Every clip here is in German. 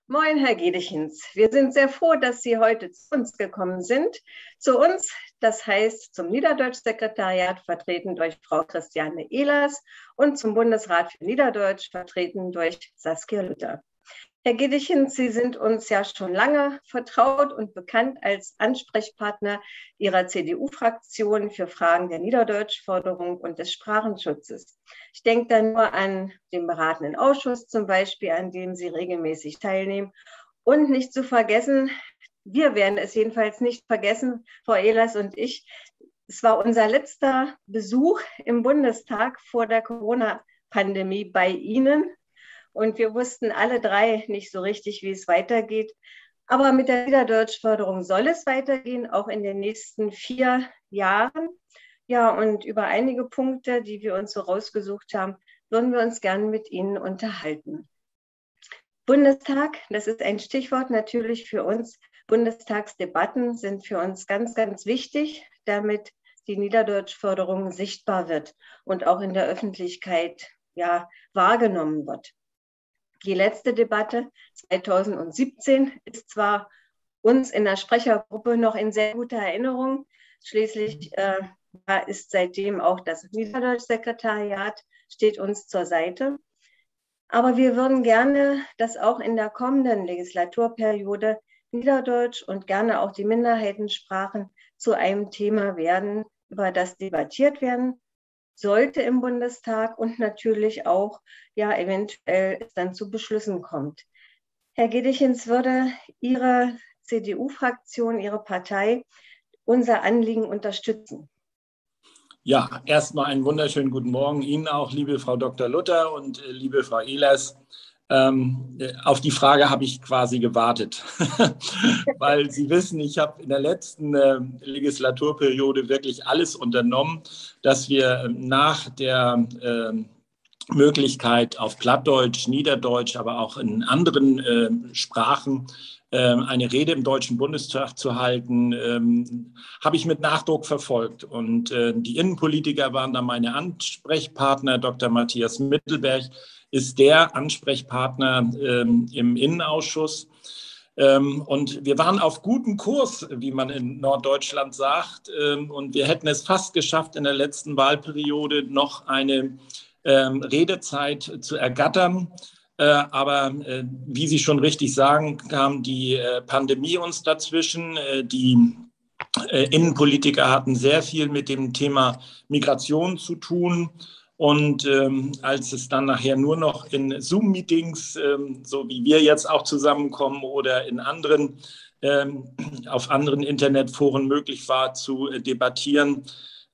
Moin, Herr Gedichens. Wir sind sehr froh, dass Sie heute zu uns gekommen sind. Zu uns, das heißt zum Niederdeutsch-Sekretariat, vertreten durch Frau Christiane Ehlers und zum Bundesrat für Niederdeutsch, vertreten durch Saskia Luther. Herr Gedichens, Sie sind uns ja schon lange vertraut und bekannt als Ansprechpartner Ihrer CDU-Fraktion für Fragen der Niederdeutschförderung und des Sprachenschutzes. Ich denke da nur an den beratenden Ausschuss zum Beispiel, an dem Sie regelmäßig teilnehmen. Und nicht zu vergessen, wir werden es jedenfalls nicht vergessen, Frau Ehlers und ich, es war unser letzter Besuch im Bundestag vor der Corona-Pandemie bei Ihnen. Und wir wussten alle drei nicht so richtig, wie es weitergeht. Aber mit der Niederdeutschförderung soll es weitergehen, auch in den nächsten 4 Jahren. Ja, und über einige Punkte, die wir uns so rausgesucht haben, würden wir uns gerne mit Ihnen unterhalten. Bundestag, das ist ein Stichwort natürlich für uns. Bundestagsdebatten sind für uns ganz, ganz wichtig, damit die Niederdeutschförderung sichtbar wird und auch in der Öffentlichkeit wahrgenommen wird. Die letzte Debatte 2017 ist zwar uns in der Sprechergruppe noch in sehr guter Erinnerung. Schließlich ist seitdem auch das Niederdeutsch-Sekretariat steht uns zur Seite. Aber wir würden gerne, dass auch in der kommenden Legislaturperiode Niederdeutsch und gerne auch die Minderheitensprachen zu einem Thema werden, über das debattiert werden sollte im Bundestag und natürlich auch eventuell es dann zu Beschlüssen kommt. Herr Gedichens, würde Ihre CDU-Fraktion, Ihre Partei unser Anliegen unterstützen? Ja, erstmal einen wunderschönen guten Morgen Ihnen auch, liebe Frau Dr. Luther und liebe Frau Ehlers. Auf die Frage habe ich quasi gewartet, weil Sie wissen, ich habe in der letzten Legislaturperiode wirklich alles unternommen, dass wir nach der Möglichkeit auf Plattdeutsch, Niederdeutsch, aber auch in anderen Sprachen eine Rede im Deutschen Bundestag zu halten, habe ich mit Nachdruck verfolgt. Und die Innenpolitiker waren da meine Ansprechpartner. Dr. Matthias Mittelberg ist der Ansprechpartner im Innenausschuss. Und wir waren auf gutem Kurs, wie man in Norddeutschland sagt. Und wir hätten es fast geschafft, in der letzten Wahlperiode noch eine Redezeit zu ergattern. Aber wie Sie schon richtig sagen, kam die Pandemie uns dazwischen. Die Innenpolitiker hatten sehr viel mit dem Thema Migration zu tun. Und als es dann nachher nur noch in Zoom-Meetings, so wie wir jetzt auch zusammenkommen oder in anderen, auf anderen Internetforen möglich war zu debattieren,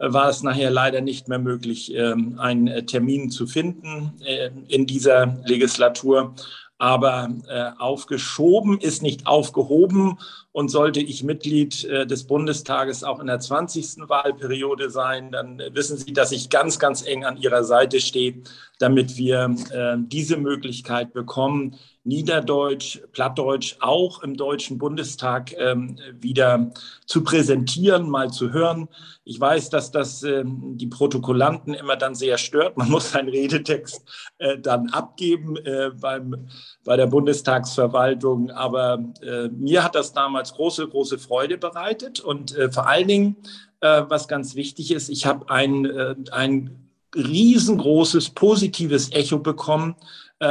war es nachher leider nicht mehr möglich, einen Termin zu finden in dieser Legislatur. Aber aufgeschoben ist nicht aufgehoben. Und sollte ich Mitglied des Bundestages auch in der 20. Wahlperiode sein, dann wissen Sie, dass ich ganz, ganz eng an Ihrer Seite stehe, damit wir diese Möglichkeit bekommen, Niederdeutsch, Plattdeutsch auch im Deutschen Bundestag wieder zu präsentieren, mal zu hören. Ich weiß, dass das die Protokollanten immer dann sehr stört. Man muss seinen Redetext dann abgeben bei der Bundestagsverwaltung. Aber mir hat das damals große, große Freude bereitet. Und vor allen Dingen, was ganz wichtig ist, ich habe ein riesengroßes positives Echo bekommen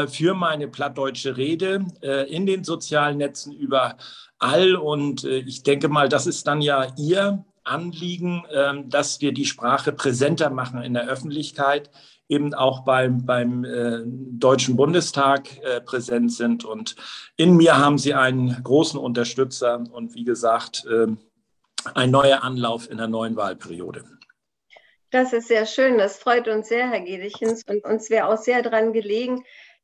für meine plattdeutsche Rede in den sozialen Netzen überall. Und ich denke mal, das ist dann ja Ihr Anliegen, dass wir die Sprache präsenter machen in der Öffentlichkeit, eben auch beim Deutschen Bundestag präsent sind. Und in mir haben Sie einen großen Unterstützer und wie gesagt, ein neuer Anlauf in der neuen Wahlperiode. Das ist sehr schön, das freut uns sehr, Herr Gedichens. Und uns wäre auch sehr daran gelegen,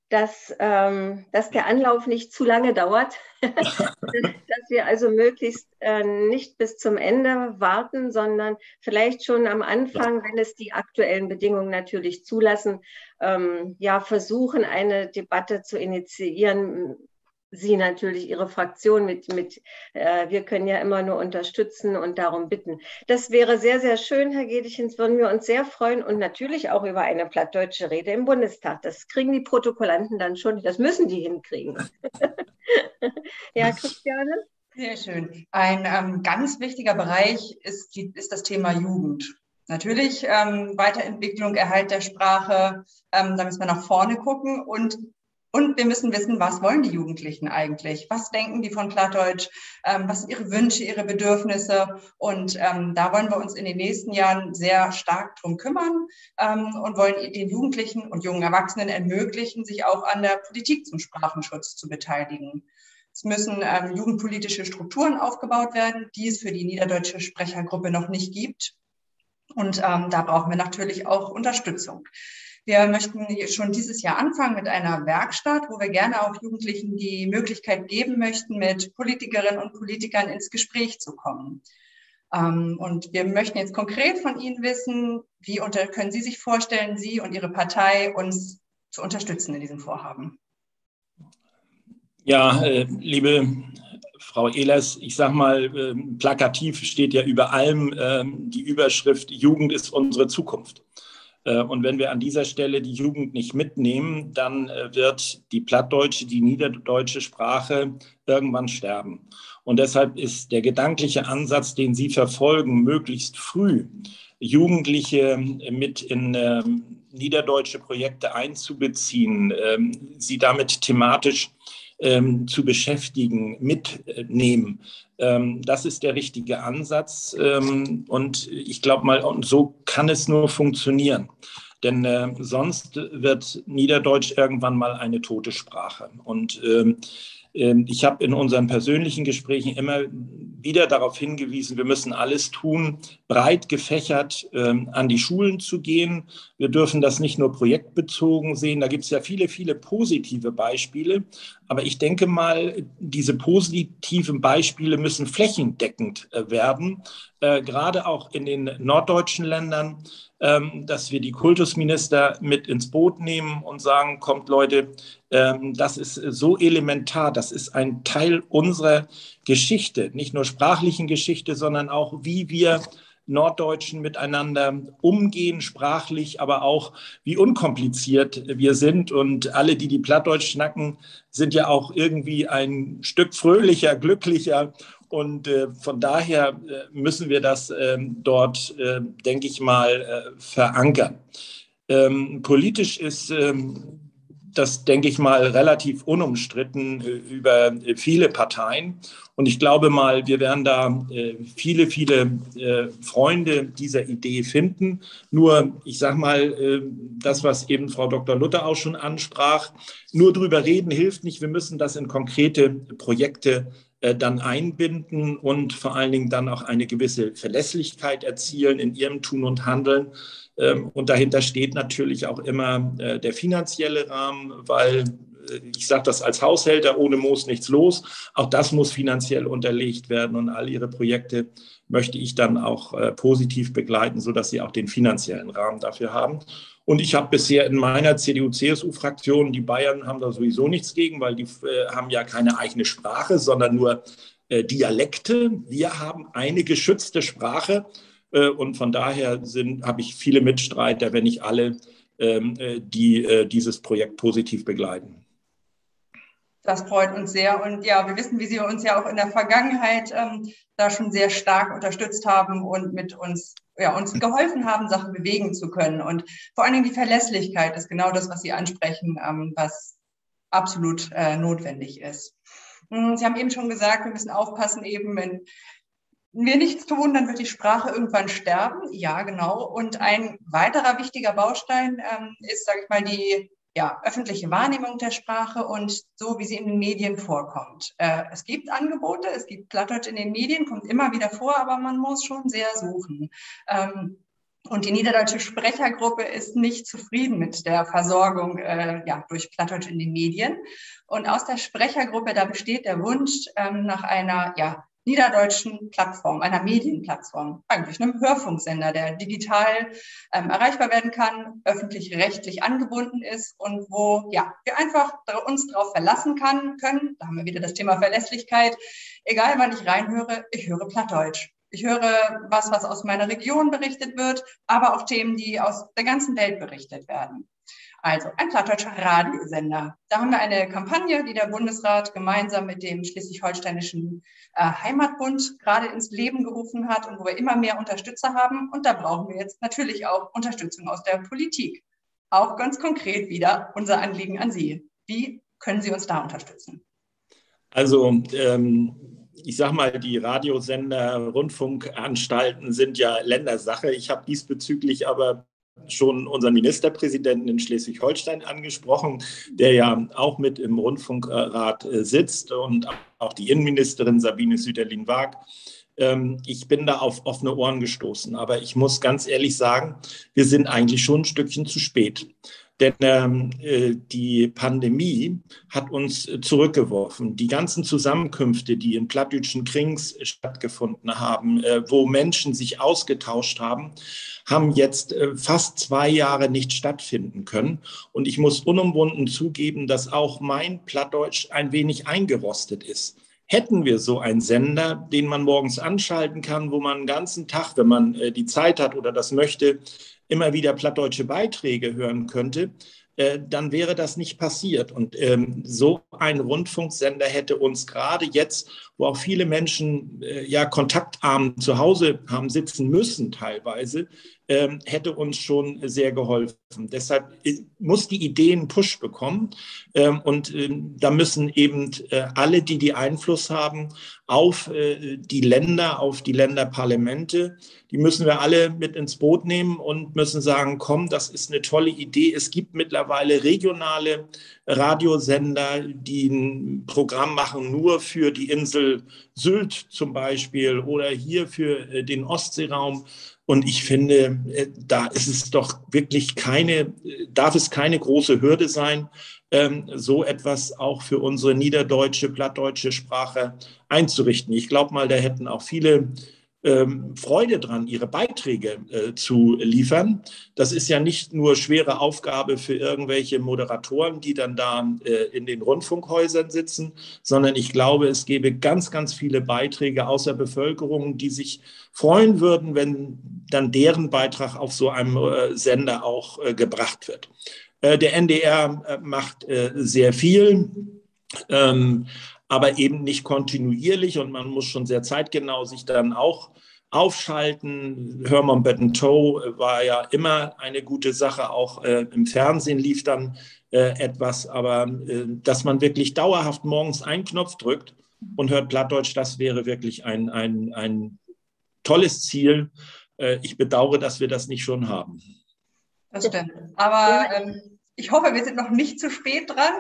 dass der Anlauf nicht zu lange dauert, dass wir also möglichst nicht bis zum Ende warten, sondern vielleicht schon am Anfang, wenn es die aktuellen Bedingungen natürlich zulassen, versuchen, eine Debatte zu initiieren Sie natürlich, Ihre Fraktion wir können ja immer nur unterstützen und darum bitten. Das wäre sehr, sehr schön, Herr Gedichens, würden wir uns sehr freuen und natürlich auch über eine plattdeutsche Rede im Bundestag. Das kriegen die Protokollanten dann schon, das müssen die hinkriegen. Ja, Christiane? Sehr schön. Ein ganz wichtiger Bereich ist das Thema Jugend. Natürlich Weiterentwicklung, Erhalt der Sprache, da müssen wir nach vorne gucken und wir müssen wissen, was wollen die Jugendlichen eigentlich? Was denken die von Plattdeutsch? Was sind ihre Wünsche, ihre Bedürfnisse? Und da wollen wir uns in den nächsten Jahren sehr stark drum kümmern und wollen den Jugendlichen und jungen Erwachsenen ermöglichen, sich auch an der Politik zum Sprachenschutz zu beteiligen. Es müssen jugendpolitische Strukturen aufgebaut werden, die es für die niederdeutsche Sprechergruppe noch nicht gibt. Und da brauchen wir natürlich auch Unterstützung. Wir möchten schon dieses Jahr anfangen mit einer Werkstatt, wo wir gerne auch Jugendlichen die Möglichkeit geben möchten, mit Politikerinnen und Politikern ins Gespräch zu kommen. Und wir möchten jetzt konkret von Ihnen wissen, können Sie sich vorstellen, Sie und Ihre Partei uns zu unterstützen in diesem Vorhaben? Ja, liebe Frau Ehlers, ich sage mal, plakativ steht ja über allem die Überschrift Jugend ist unsere Zukunft. Und wenn wir an dieser Stelle die Jugend nicht mitnehmen, dann wird die plattdeutsche, die niederdeutsche Sprache irgendwann sterben. Und deshalb ist der gedankliche Ansatz, den Sie verfolgen, möglichst früh Jugendliche mit in niederdeutsche Projekte einzubeziehen, sie damit thematisch zu beschäftigen, mitnehmen. Das ist der richtige Ansatz. Und ich glaube mal, so kann es nur funktionieren. Denn sonst wird Niederdeutsch irgendwann mal eine tote Sprache. Und ich habe in unseren persönlichen Gesprächen immer wieder darauf hingewiesen, wir müssen alles tun, breit gefächert an die Schulen zu gehen. Wir dürfen das nicht nur projektbezogen sehen. Da gibt es ja viele, viele positive Beispiele. Aber ich denke mal, diese positiven Beispiele müssen flächendeckend werden, gerade auch in den norddeutschen Ländern, dass wir die Kultusminister mit ins Boot nehmen und sagen, kommt Leute, das ist so elementar, das ist ein Teil unserer Geschichte, nicht nur sprachlichen Geschichte, sondern auch, wie wir Norddeutschen miteinander umgehen, sprachlich, aber auch, wie unkompliziert wir sind. Und alle, die Plattdeutsch schnacken, sind ja auch irgendwie ein Stück fröhlicher, glücklicher. Und von daher müssen wir das dort, denke ich mal, verankern. Politisch ist das, denke ich mal, relativ unumstritten über viele Parteien. Und ich glaube mal, wir werden da viele, viele Freunde dieser Idee finden. Nur, ich sage mal, das, was eben Frau Dr. Luther auch schon ansprach, nur drüber reden hilft nicht. Wir müssen das in konkrete Projekte dann einbinden und vor allen Dingen dann auch eine gewisse Verlässlichkeit erzielen in ihrem Tun und Handeln. Und dahinter steht natürlich auch immer der finanzielle Rahmen, weil ich sage das als Haushälter, ohne Moos nichts los. Auch das muss finanziell unterlegt werden und all Ihre Projekte möchte ich dann auch positiv begleiten, sodass Sie auch den finanziellen Rahmen dafür haben. Und ich habe bisher in meiner CDU-CSU-Fraktion, die Bayern haben da sowieso nichts gegen, weil die haben ja keine eigene Sprache, sondern nur Dialekte. Wir haben eine geschützte Sprache. Und von daher habe ich viele Mitstreiter, wenn nicht alle, die dieses Projekt positiv begleiten. Das freut uns sehr. Und ja, wir wissen, wie Sie uns ja auch in der Vergangenheit da schon sehr stark unterstützt haben und mit uns geholfen haben, Sachen bewegen zu können. Und vor allen Dingen die Verlässlichkeit ist genau das, was Sie ansprechen, was absolut notwendig ist. Sie haben eben schon gesagt, wir müssen aufpassen, eben wenn wir nichts tun, dann wird die Sprache irgendwann sterben. Ja, genau. Und ein weiterer wichtiger Baustein ist, sage ich mal, die öffentliche Wahrnehmung der Sprache und so, wie sie in den Medien vorkommt. Es gibt Angebote, es gibt Plattdeutsch in den Medien, kommt immer wieder vor, aber man muss schon sehr suchen. Und die niederdeutsche Sprechergruppe ist nicht zufrieden mit der Versorgung durch Plattdeutsch in den Medien. Und aus der Sprechergruppe, da besteht der Wunsch nach einer niederdeutschen Plattform, einer Medienplattform, eigentlich einem Hörfunksender, der digital erreichbar werden kann, öffentlich-rechtlich angebunden ist und wo ja, wir einfach uns darauf verlassen können. Da haben wir wieder das Thema Verlässlichkeit. Egal, wann ich reinhöre, ich höre Plattdeutsch. Ich höre was aus meiner Region berichtet wird, aber auch Themen, die aus der ganzen Welt berichtet werden. Also ein plattdeutscher Radiosender. Da haben wir eine Kampagne, die der Bundesrat gemeinsam mit dem Schleswig-Holsteinischen Heimatbund gerade ins Leben gerufen hat und wo wir immer mehr Unterstützer haben. Und da brauchen wir jetzt natürlich auch Unterstützung aus der Politik. Auch ganz konkret wieder unser Anliegen an Sie. Wie können Sie uns da unterstützen? Also ich sage mal, die Radiosender, Rundfunkanstalten sind ja Ländersache. Ich habe diesbezüglich aber schon unseren Ministerpräsidenten in Schleswig-Holstein angesprochen, der ja auch mit im Rundfunkrat sitzt, und auch die Innenministerin Sabine Süderlin-Waag. Ich bin da auf offene Ohren gestoßen, aber ich muss ganz ehrlich sagen, wir sind eigentlich schon ein Stückchen zu spät. Denn die Pandemie hat uns zurückgeworfen. Die ganzen Zusammenkünfte, die in plattdütschen Krings stattgefunden haben, wo Menschen sich ausgetauscht haben, haben jetzt fast 2 Jahre nicht stattfinden können. Und ich muss unumwunden zugeben, dass auch mein Plattdeutsch ein wenig eingerostet ist. Hätten wir so einen Sender, den man morgens anschalten kann, wo man den ganzen Tag, wenn man die Zeit hat oder das möchte, immer wieder plattdeutsche Beiträge hören könnte, dann wäre das nicht passiert. Und so ein Rundfunksender hätte uns gerade jetzt, wo auch viele Menschen ja kontaktarm zu Hause haben sitzen müssen teilweise, hätte uns schon sehr geholfen. Deshalb muss die Idee einen Push bekommen. Und da müssen eben alle, die Einfluss haben auf die Länder, auf die Länderparlamente, die müssen wir alle mit ins Boot nehmen und müssen sagen, komm, das ist eine tolle Idee. Es gibt mittlerweile regionale Radiosender, die ein Programm machen nur für die Insel Sylt zum Beispiel oder hier für den Ostseeraum. Und ich finde, da ist es doch wirklich darf es keine große Hürde sein, so etwas auch für unsere niederdeutsche, plattdeutsche Sprache einzurichten. Ich glaube mal, da hätten auch viele Freude dran, ihre Beiträge zu liefern. Das ist ja nicht nur schwere Aufgabe für irgendwelche Moderatoren, die dann da in den Rundfunkhäusern sitzen, sondern ich glaube, es gäbe ganz, ganz viele Beiträge aus der Bevölkerung, die sich freuen würden, wenn dann deren Beitrag auf so einem Sender auch gebracht wird. Der NDR macht sehr viel, aber eben nicht kontinuierlich, und man muss schon sehr zeitgenau sich dann auch aufschalten. Herman Bettentow war ja immer eine gute Sache, auch im Fernsehen lief dann etwas, aber dass man wirklich dauerhaft morgens einen Knopf drückt und hört Plattdeutsch, das wäre wirklich ein tolles Ziel. Ich bedauere, dass wir das nicht schon haben. Das stimmt. Aber ich hoffe, wir sind noch nicht zu spät dran.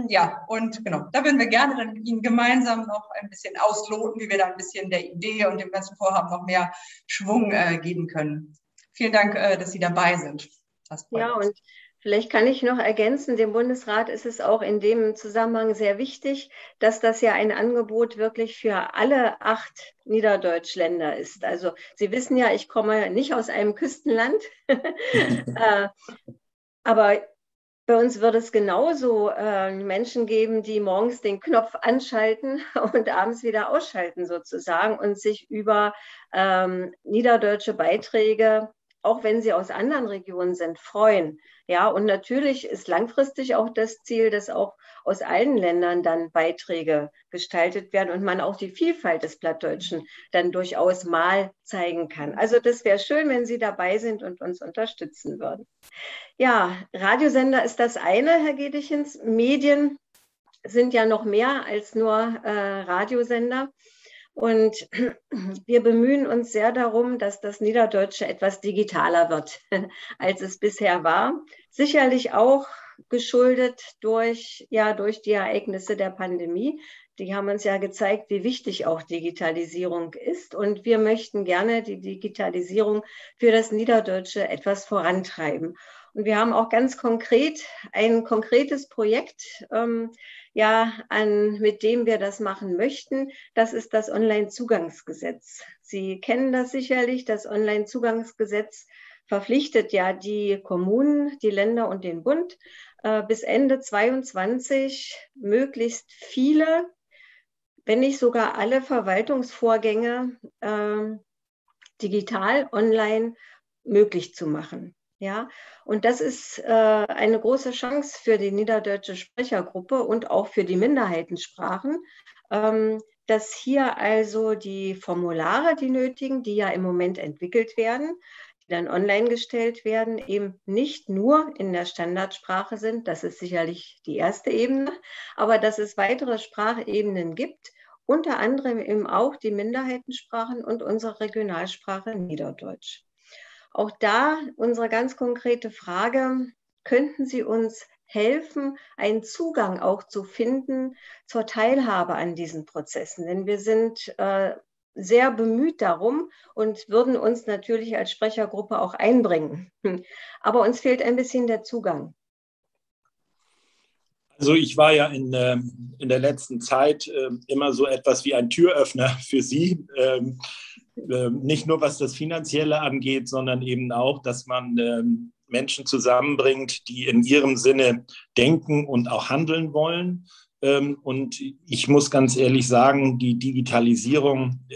Ja, und genau, da würden wir gerne dann mit Ihnen gemeinsam noch ein bisschen ausloten, wie wir da ein bisschen der Idee und dem ganzen Vorhaben noch mehr Schwung geben können. Vielen Dank, dass Sie dabei sind. Ja, und vielleicht kann ich noch ergänzen, dem Bundesrat ist es auch in dem Zusammenhang sehr wichtig, dass das ja ein Angebot wirklich für alle 8 Niederdeutschländer ist. Also Sie wissen ja, ich komme nicht aus einem Küstenland, aber bei uns wird es genauso Menschen geben, die morgens den Knopf anschalten und abends wieder ausschalten sozusagen und sich über niederdeutsche Beiträge, auch wenn sie aus anderen Regionen sind, freuen. Ja, und natürlich ist langfristig auch das Ziel, dass auch aus allen Ländern dann Beiträge gestaltet werden und man auch die Vielfalt des Plattdeutschen dann durchaus mal zeigen kann. Also das wäre schön, wenn Sie dabei sind und uns unterstützen würden. Ja, Radiosender ist das eine, Herr Gedichens. Medien sind ja noch mehr als nur Radiosender. Und wir bemühen uns sehr darum, dass das Niederdeutsche etwas digitaler wird, als es bisher war. Sicherlich auch geschuldet durch die Ereignisse der Pandemie. Die haben uns ja gezeigt, wie wichtig auch Digitalisierung ist. Und wir möchten gerne die Digitalisierung für das Niederdeutsche etwas vorantreiben. Und wir haben auch ganz konkret ein konkretes Projekt, mit dem wir das machen möchten. Das ist das Onlinezugangsgesetz. Sie kennen das sicherlich. Das Onlinezugangsgesetz verpflichtet ja die Kommunen, die Länder und den Bund, bis Ende 2022 möglichst viele, wenn nicht sogar alle Verwaltungsvorgänge digital, online möglich zu machen. Ja, und das ist eine große Chance für die niederdeutsche Sprechergruppe und auch für die Minderheitensprachen, dass hier also die Formulare, die nötigen, die ja im Moment entwickelt werden, die dann online gestellt werden, eben nicht nur in der Standardsprache sind. Das ist sicherlich die erste Ebene, aber dass es weitere Sprachebenen gibt, unter anderem eben auch die Minderheitensprachen und unsere Regionalsprache Niederdeutsch. Auch da unsere ganz konkrete Frage: Könnten Sie uns helfen, einen Zugang auch zu finden zur Teilhabe an diesen Prozessen? Denn wir sind sehr bemüht darum und würden uns natürlich als Sprechergruppe auch einbringen. Aber uns fehlt ein bisschen der Zugang. Also ich war ja in der letzten Zeit immer so etwas wie ein Türöffner für Sie. Nicht nur was das Finanzielle angeht, sondern eben auch, dass man Menschen zusammenbringt, die in ihrem Sinne denken und auch handeln wollen. Und ich muss ganz ehrlich sagen, die Digitalisierung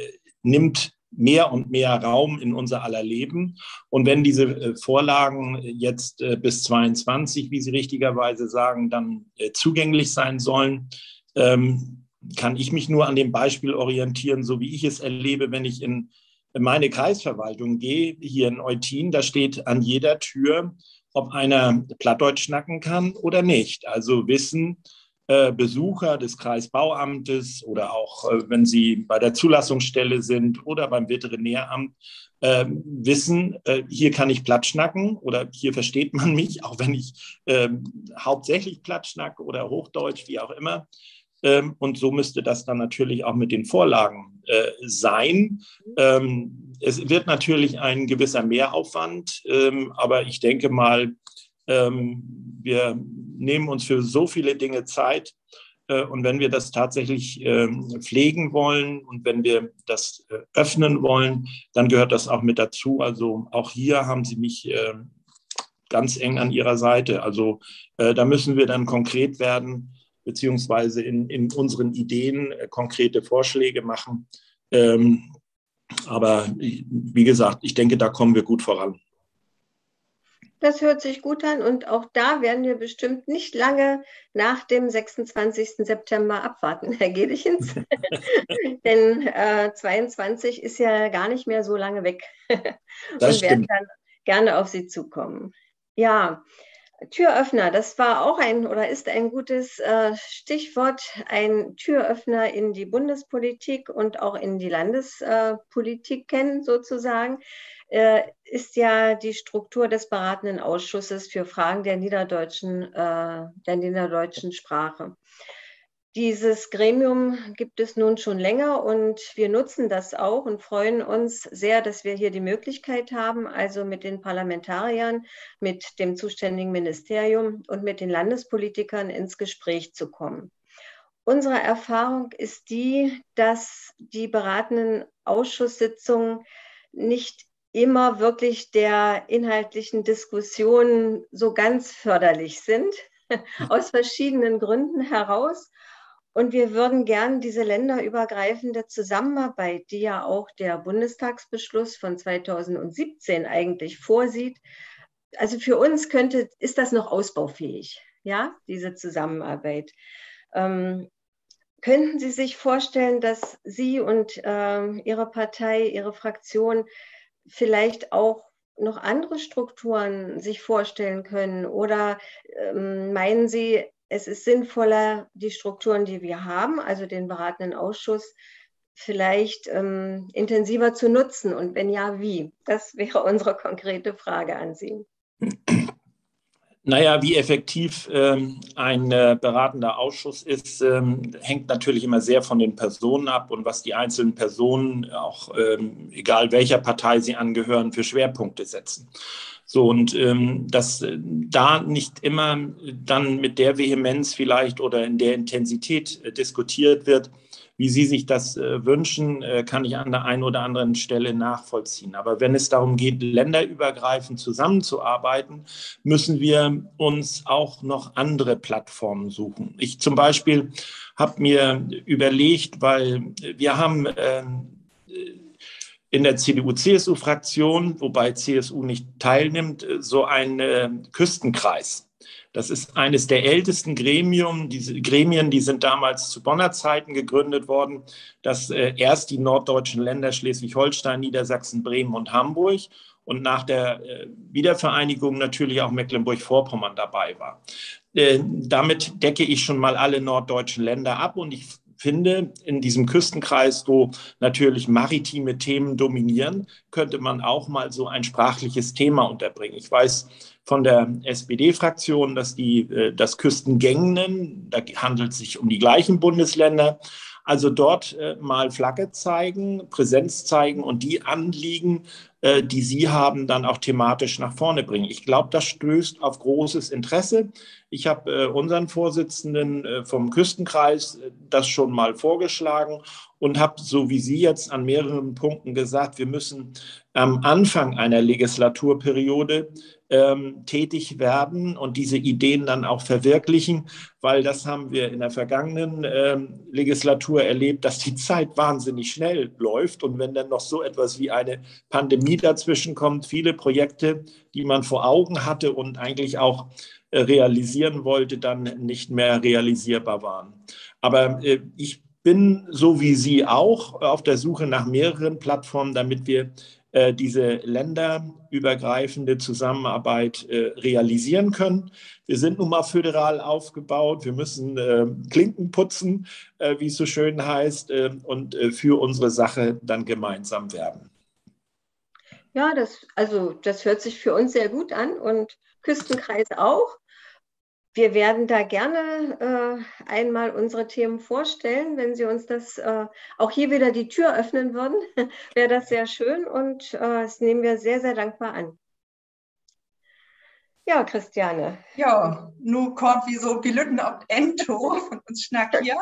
nimmt mehr und mehr Raum in unser aller Leben. Und wenn diese Vorlagen jetzt bis 22, wie Sie richtigerweise sagen, dann zugänglich sein sollen, kann ich mich nur an dem Beispiel orientieren, so wie ich es erlebe, wenn ich in meine Kreisverwaltung gehe, hier in Eutin, da steht an jeder Tür, ob einer Plattdeutsch schnacken kann oder nicht. Also wissen Besucher des Kreisbauamtes oder auch wenn sie bei der Zulassungsstelle sind oder beim Veterinäramt, wissen, hier kann ich Platt schnacken oder hier versteht man mich, auch wenn ich hauptsächlich Platt schnacke oder Hochdeutsch, wie auch immer. Und so müsste das dann natürlich auch mit den Vorlagen sein. Es wird natürlich ein gewisser Mehraufwand, aber ich denke mal, wir nehmen uns für so viele Dinge Zeit. Und wenn wir das tatsächlich pflegen wollen und wenn wir das öffnen wollen, dann gehört das auch mit dazu. Also auch hier haben Sie mich ganz eng an Ihrer Seite. Also da müssen wir dann konkret werden, beziehungsweise in unseren Ideen konkrete Vorschläge machen. Aber wie gesagt, ich denke, da kommen wir gut voran. Das hört sich gut an und auch da werden wir bestimmt nicht lange nach dem 26. September abwarten, Herr Gedichens. Denn 22 ist ja gar nicht mehr so lange weg und werden dann gerne auf Sie zukommen. Ja, Türöffner, das war auch ist ein gutes Stichwort, ein Türöffner in die Bundespolitik und auch in die Landespolitik kennen sozusagen, ist ja die Struktur des beratenden Ausschusses für Fragen der niederdeutschen Sprache. Dieses Gremium gibt es nun schon länger und wir nutzen das auch und freuen uns sehr, dass wir hier die Möglichkeit haben, also mit den Parlamentariern, mit dem zuständigen Ministerium und mit den Landespolitikern ins Gespräch zu kommen. Unsere Erfahrung ist die, dass die beratenden Ausschusssitzungen nicht immer wirklich der inhaltlichen Diskussion so ganz förderlich sind, aus verschiedenen Gründen heraus. Und wir würden gern diese länderübergreifende Zusammenarbeit, die ja auch der Bundestagsbeschluss von 2017 eigentlich vorsieht, also für uns ist das noch ausbaufähig, ja, diese Zusammenarbeit. Könnten Sie sich vorstellen, dass Sie und Ihre Partei, Ihre Fraktion vielleicht auch noch andere Strukturen sich vorstellen können? Oder meinen Sie, es ist sinnvoller, die Strukturen, die wir haben, also den beratenden Ausschuss, vielleicht intensiver zu nutzen? Und wenn ja, wie? Das wäre unsere konkrete Frage an Sie. Naja, wie effektiv ein beratender Ausschuss ist, hängt natürlich immer sehr von den Personen ab und was die einzelnen Personen, auch egal welcher Partei sie angehören, für Schwerpunkte setzen. So, und dass da nicht immer dann mit der Vehemenz vielleicht oder in der Intensität diskutiert wird, wie Sie sich das wünschen, kann ich an der einen oder anderen Stelle nachvollziehen. Aber wenn es darum geht, länderübergreifend zusammenzuarbeiten, müssen wir uns auch noch andere Plattformen suchen. Ich zum Beispiel habe mir überlegt, weil wir haben in der CDU-CSU-Fraktion, wobei CSU nicht teilnimmt, so einen Küstenkreis. Das ist eines der ältesten Gremien. Diese Gremien, die sind damals zu Bonner Zeiten gegründet worden, dass erst die norddeutschen Länder Schleswig-Holstein, Niedersachsen, Bremen und Hamburg und nach der Wiedervereinigung natürlich auch Mecklenburg-Vorpommern dabei war. Damit decke ich schon mal alle norddeutschen Länder ab und ich finde, in diesem Küstenkreis, wo natürlich maritime Themen dominieren, könnte man auch mal so ein sprachliches Thema unterbringen. Ich weiß von der SPD-Fraktion, dass die das Küstengäng nennen. Da handelt es sich um die gleichen Bundesländer. Also dort mal Flagge zeigen, Präsenz zeigen und die Anliegen, die Sie haben, dann auch thematisch nach vorne bringen. Ich glaube, das stößt auf großes Interesse. Ich habe unseren Vorsitzenden vom Küstenkreis das schon mal vorgeschlagen und habe, so wie Sie jetzt, an mehreren Punkten gesagt, wir müssen am Anfang einer Legislaturperiode tätig werden und diese Ideen dann auch verwirklichen, weil das haben wir in der vergangenen Legislatur erlebt, dass die Zeit wahnsinnig schnell läuft und wenn dann noch so etwas wie eine Pandemie dazwischen kommt, viele Projekte, die man vor Augen hatte und eigentlich auch realisieren wollte, dann nicht mehr realisierbar waren. Aber ich bin, so wie Sie auch, auf der Suche nach mehreren Plattformen, damit wir diese länderübergreifende Zusammenarbeit realisieren können. Wir sind nun mal föderal aufgebaut. Wir müssen Klinken putzen, wie es so schön heißt, und für unsere Sache dann gemeinsam werben. Ja, das hört sich für uns sehr gut an und Küstenkreis auch. Wir werden da gerne einmal unsere Themen vorstellen. Wenn Sie uns das auch hier wieder die Tür öffnen würden, wäre das sehr schön und das nehmen wir sehr, sehr dankbar an. Ja, Christiane. Ja, nu kommt wie so Pilütten auf Ento von uns Schnack hier.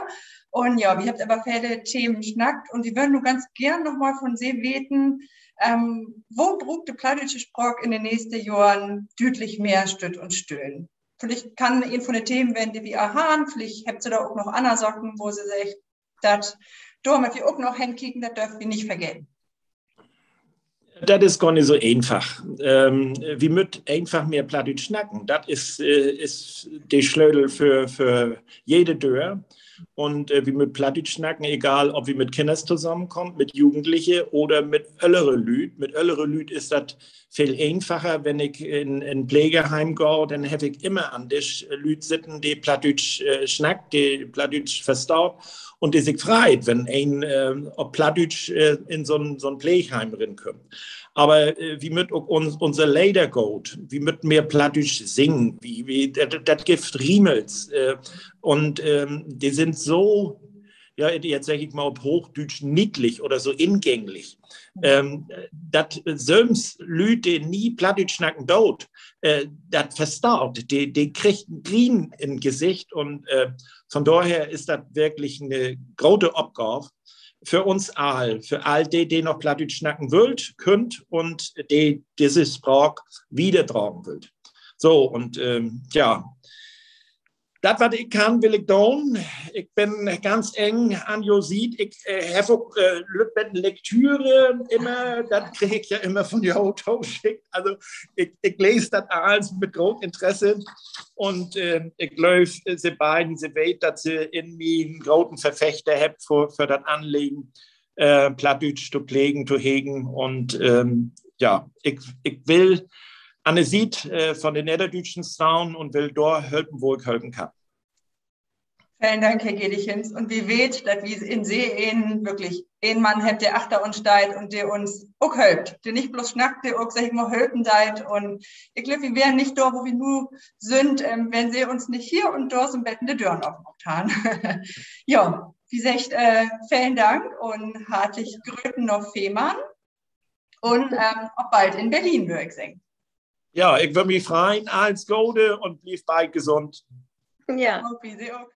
Und ja, wir haben aber viele Themen schnackt und wir würden nur ganz gern nochmal von Sie beten, wo braucht die plattdeutsche Sprache in den nächsten Jahren deutlich mehr Stütt und Stöhn? Vielleicht kann Ihnen von den Themen werden, die wir haben, vielleicht habt ihr da auch noch andere Sachen, wo Sie sagt, dass da müssen wir auch noch hinkicken, das dürfen wir nicht vergessen. Das ist gar nicht so einfach. Wir müssen einfach mehr Plattdeutsch schnacken. Das ist die Schlüssel für jede Tür. Und wir müssen Plattdeutsch schnacken, egal ob wir mit Kindern zusammenkommen, mit Jugendlichen oder mit älteren Lüd. Mit älteren Lüd ist das viel einfacher. Wenn ich in ein Pflegeheim gehe, dann habe ich immer an dich Lüd sitzen, die Plattdeutsch schnackt, die Plattdeutsch verstaut. Und die sich freut, wenn ein ob Plattdeutsch in so ein Pflegeheim reinkommt. Aber wie mit unser Ledergoat, wie mit mehr Plattdeutsch singen, das gibt Riemels. Und die sind so, ja, jetzt sage ich mal auf Hochdeutsch, niedlich oder so ingänglich. Das selbst Leute, die nie Plattdeutsch schnacken, dort, das verstaut, die kriegt ein Grin im Gesicht und von daher ist das wirklich eine große Aufgabe für uns alle, für all die noch Plattdeutsch schnacken wollt, könnt und die dieses Sprach wiedertragen wollt. So, und ja, das, was ich kann, will ich tun. Ich bin ganz eng an Josit. Ich habe auch Lektüre immer, das kriege ich ja immer von Joto geschickt. Also ich lese das alles mit großem Interesse. Und ich glaube, sie beiden, sie wissen, dass sie in mir einen großen Verfechter haben für das Anliegen, Plattdeutsch zu pflegen, zu hegen. Und ja, ich will Anne sieht von den niederdeutschen Frauen und will dort helfen, wo ich helfen kann. Vielen Dank, Herr Gedichens. Und wie weht, dass wir in See wirklich einen Mann habt, der achter uns steht und der uns auch hilft, der nicht bloß schnackt, der auch, sag ich mal, helfen seid. Und ich glaube, wir wären nicht da, wo wir nur sind, wenn sie uns nicht hier und da zum Betten die Türen aufgemacht haben. Ja, wie gesagt, vielen Dank und hartlich Grüßen noch Fehmarn und auch bald in Berlin, würde ich sagen. Ja, ich würde mich freuen. Alles Gute und bleib bald gesund. Ja. Wie Sie auch.